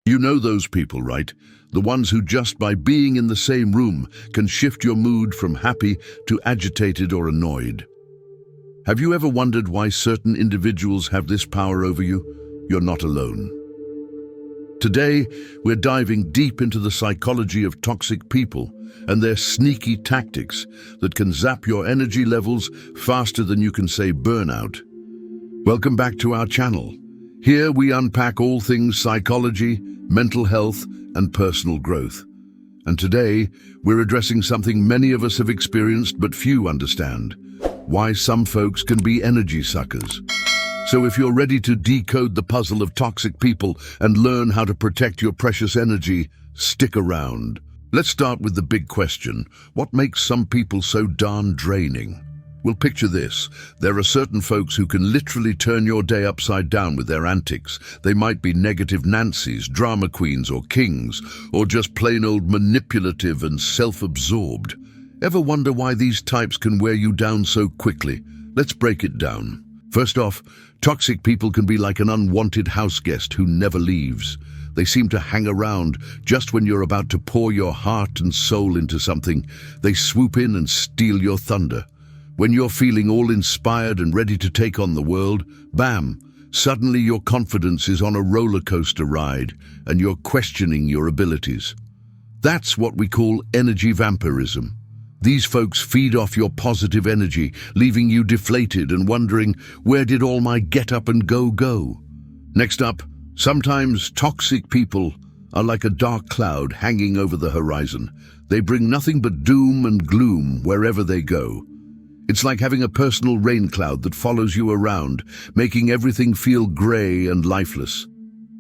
You know those people, right? The ones who just by being in the same room can shift your mood from happy to agitated or annoyed. Have you ever wondered why certain individuals have this power over you? You're not alone. Today, we're diving deep into the psychology of toxic people and their sneaky tactics that can zap your energy levels faster than you can say burnout. Welcome back to our channel. Here we unpack all things psychology, mental health, and personal growth. And today, we're addressing something many of us have experienced but few understand: why some folks can be energy suckers. So if you're ready to decode the puzzle of toxic people and learn how to protect your precious energy, stick around. Let's start with the big question: what makes some people so darn draining? Well, picture this. There are certain folks who can literally turn your day upside down with their antics. They might be negative Nancys, drama queens or kings, or just plain old manipulative and self-absorbed. Ever wonder why these types can wear you down so quickly? Let's break it down. First off, toxic people can be like an unwanted house guest who never leaves. They seem to hang around just when you're about to pour your heart and soul into something. They swoop in and steal your thunder. When you're feeling all inspired and ready to take on the world, bam, suddenly your confidence is on a roller coaster ride and you're questioning your abilities. That's what we call energy vampirism. These folks feed off your positive energy, leaving you deflated and wondering, where did all my get up and go? Next up, sometimes toxic people are like a dark cloud hanging over the horizon. They bring nothing but doom and gloom wherever they go. It's like having a personal rain cloud that follows you around, making everything feel grey and lifeless.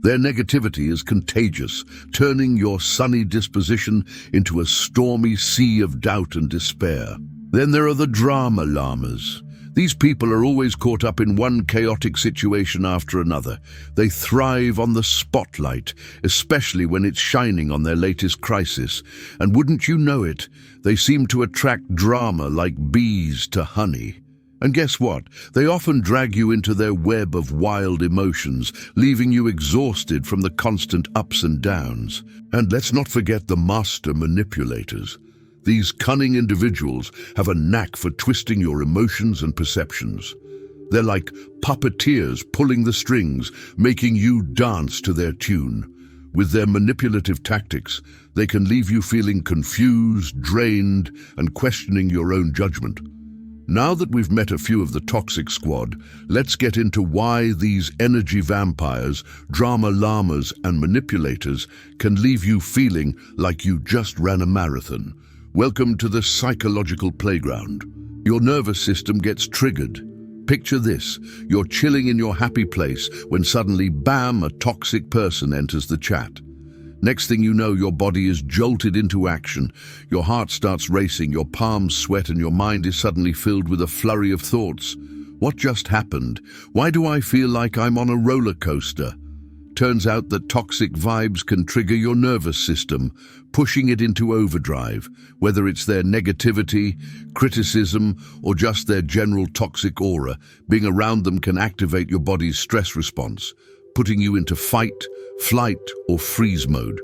Their negativity is contagious, turning your sunny disposition into a stormy sea of doubt and despair. Then there are the drama llamas. These people are always caught up in one chaotic situation after another. They thrive on the spotlight, especially when it's shining on their latest crisis. And wouldn't you know it, they seem to attract drama like bees to honey. And guess what? They often drag you into their web of wild emotions, leaving you exhausted from the constant ups and downs. And let's not forget the master manipulators. These cunning individuals have a knack for twisting your emotions and perceptions. They're like puppeteers pulling the strings, making you dance to their tune. With their manipulative tactics, they can leave you feeling confused, drained, and questioning your own judgment. Now that we've met a few of the toxic squad, let's get into why these energy vampires, drama llamas, and manipulators can leave you feeling like you just ran a marathon. Welcome to the psychological playground. Your nervous system gets triggered. Picture this: you're chilling in your happy place when suddenly, bam, a toxic person enters the chat. Next thing you know, your body is jolted into action. Your heart starts racing, your palms sweat, and your mind is suddenly filled with a flurry of thoughts. What just happened? Why do I feel like I'm on a roller coaster? Turns out that toxic vibes can trigger your nervous system, pushing it into overdrive, whether it's their negativity, criticism, or just their general toxic aura. Being around them can activate your body's stress response, putting you into fight, flight, or freeze mode.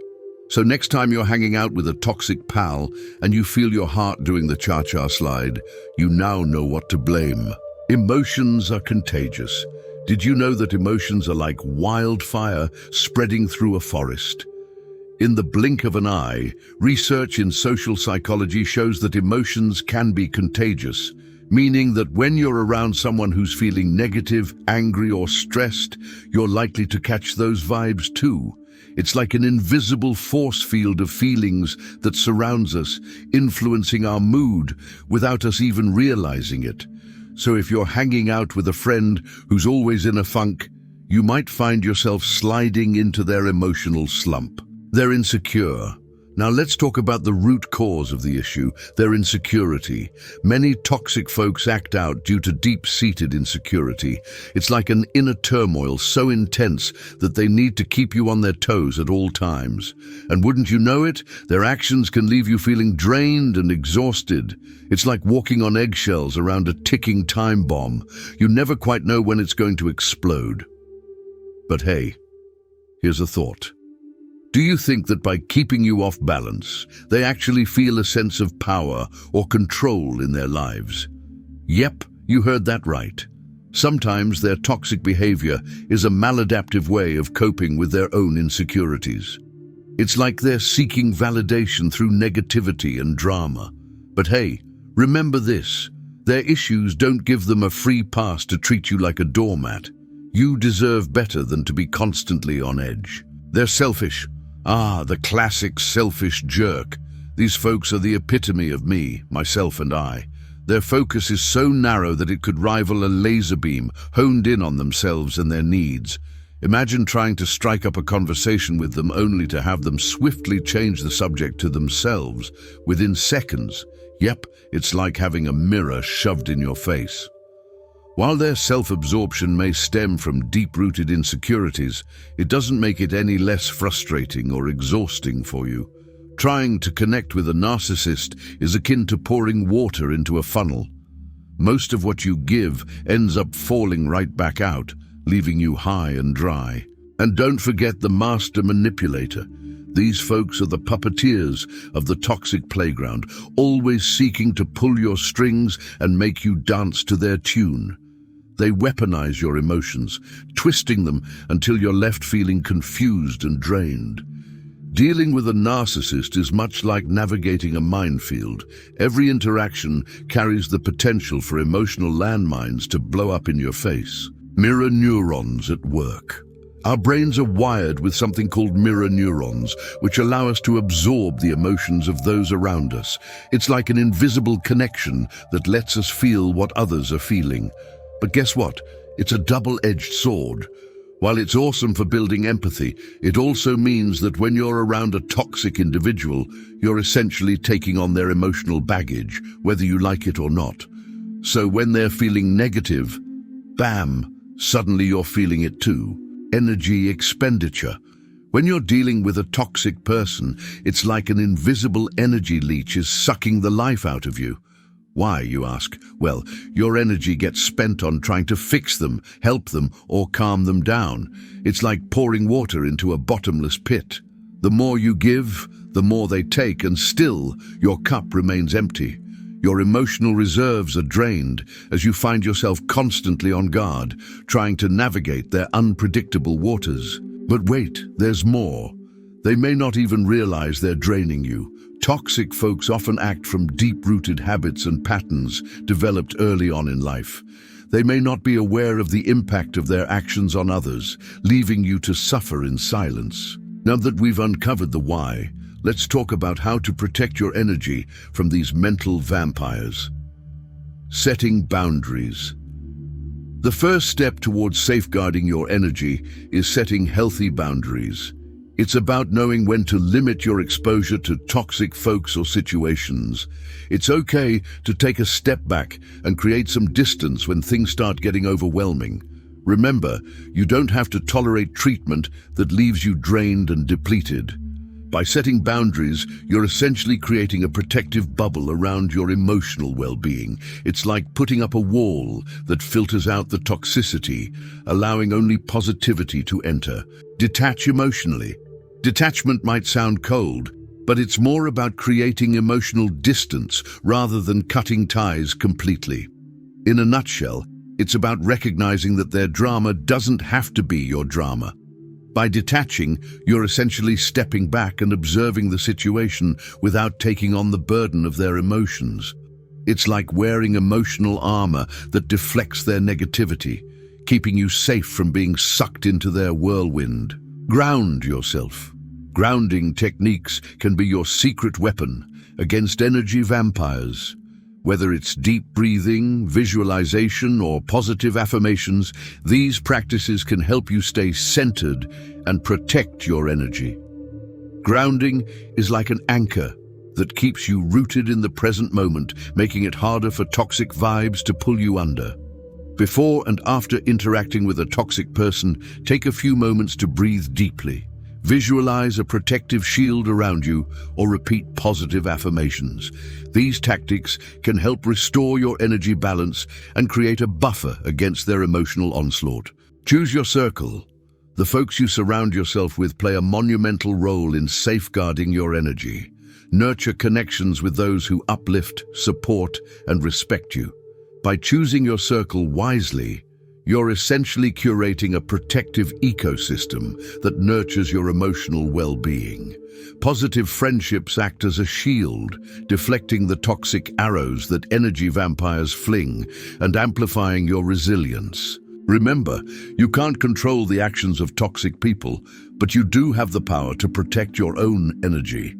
So next time you're hanging out with a toxic pal and you feel your heart doing the cha-cha slide, you now know what to blame. Emotions are contagious. Did you know that emotions are like wildfire spreading through a forest? In the blink of an eye, research in social psychology shows that emotions can be contagious, meaning that when you're around someone who's feeling negative, angry, or stressed, you're likely to catch those vibes too. It's like an invisible force field of feelings that surrounds us, influencing our mood without us even realizing it. So if you're hanging out with a friend who's always in a funk, you might find yourself sliding into their emotional slump. They're insecure, Now let's talk about the root cause of the issue, their insecurity. Many toxic folks act out due to deep-seated insecurity. It's like an inner turmoil so intense that they need to keep you on their toes at all times. And wouldn't you know it, their actions can leave you feeling drained and exhausted. It's like walking on eggshells around a ticking time bomb. You never quite know when it's going to explode. But hey, here's a thought. Do you think that by keeping you off balance, they actually feel a sense of power or control in their lives? Yep, you heard that right. Sometimes their toxic behavior is a maladaptive way of coping with their own insecurities. It's like they're seeking validation through negativity and drama. But hey, remember this, their issues don't give them a free pass to treat you like a doormat. You deserve better than to be constantly on edge. They're selfish. The classic selfish jerk. These folks are the epitome of me, myself and I. Their focus is so narrow that it could rival a laser beam, honed in on themselves and their needs. Imagine trying to strike up a conversation with them only to have them swiftly change the subject to themselves within seconds. Yep, it's like having a mirror shoved in your face. While their self-absorption may stem from deep-rooted insecurities, it doesn't make it any less frustrating or exhausting for you. Trying to connect with a narcissist is akin to pouring water into a funnel. Most of what you give ends up falling right back out, leaving you high and dry. And don't forget the master manipulator. These folks are the puppeteers of the toxic playground, always seeking to pull your strings and make you dance to their tune. They weaponize your emotions, twisting them until you're left feeling confused and drained. Dealing with a narcissist is much like navigating a minefield. Every interaction carries the potential for emotional landmines to blow up in your face. Mirror neurons at work. Our brains are wired with something called mirror neurons, which allow us to absorb the emotions of those around us. It's like an invisible connection that lets us feel what others are feeling. But guess what? It's a double-edged sword. While it's awesome for building empathy, it also means that when you're around a toxic individual, you're essentially taking on their emotional baggage, whether you like it or not. So when they're feeling negative, bam, suddenly you're feeling it too. Energy expenditure. When you're dealing with a toxic person, it's like an invisible energy leech is sucking the life out of you. Why, you ask? Well, your energy gets spent on trying to fix them, help them, or calm them down. It's like pouring water into a bottomless pit. The more you give, the more they take, and still, your cup remains empty. Your emotional reserves are drained as you find yourself constantly on guard, trying to navigate their unpredictable waters. But wait, there's more. They may not even realize they're draining you. Toxic folks often act from deep-rooted habits and patterns developed early on in life. They may not be aware of the impact of their actions on others, leaving you to suffer in silence. Now that we've uncovered the why, let's talk about how to protect your energy from these mental vampires. Setting boundaries. The first step towards safeguarding your energy is setting healthy boundaries. It's about knowing when to limit your exposure to toxic folks or situations. It's okay to take a step back and create some distance when things start getting overwhelming. Remember, you don't have to tolerate treatment that leaves you drained and depleted. By setting boundaries, you're essentially creating a protective bubble around your emotional well-being. It's like putting up a wall that filters out the toxicity, allowing only positivity to enter. Detach emotionally. Detachment might sound cold, but it's more about creating emotional distance rather than cutting ties completely. In a nutshell, it's about recognizing that their drama doesn't have to be your drama. By detaching, you're essentially stepping back and observing the situation without taking on the burden of their emotions. It's like wearing emotional armor that deflects their negativity, keeping you safe from being sucked into their whirlwind. Ground yourself. Grounding techniques can be your secret weapon against energy vampires. Whether it's deep breathing, visualization, or positive affirmations, these practices can help you stay centered and protect your energy. Grounding is like an anchor that keeps you rooted in the present moment, making it harder for toxic vibes to pull you under. Before and after interacting with a toxic person, take a few moments to breathe deeply. Visualize a protective shield around you or repeat positive affirmations. These tactics can help restore your energy balance and create a buffer against their emotional onslaught. Choose your circle. The folks you surround yourself with play a monumental role in safeguarding your energy. Nurture connections with those who uplift, support, and respect you. By choosing your circle wisely, you're essentially curating a protective ecosystem that nurtures your emotional well-being. Positive friendships act as a shield, deflecting the toxic arrows that energy vampires fling and amplifying your resilience. Remember, you can't control the actions of toxic people, but you do have the power to protect your own energy.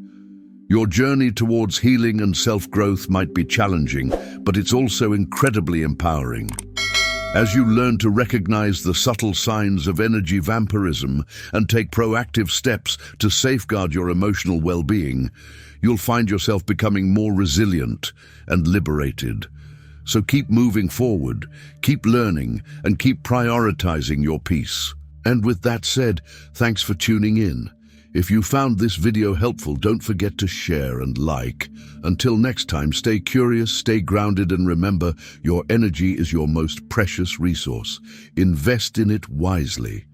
Your journey towards healing and self-growth might be challenging, but it's also incredibly empowering. As you learn to recognize the subtle signs of energy vampirism and take proactive steps to safeguard your emotional well-being, you'll find yourself becoming more resilient and liberated. So keep moving forward, keep learning, and keep prioritizing your peace. And with that said, thanks for tuning in. If you found this video helpful, don't forget to share and like. Until next time, stay curious, stay grounded, and remember, your energy is your most precious resource. Invest in it wisely.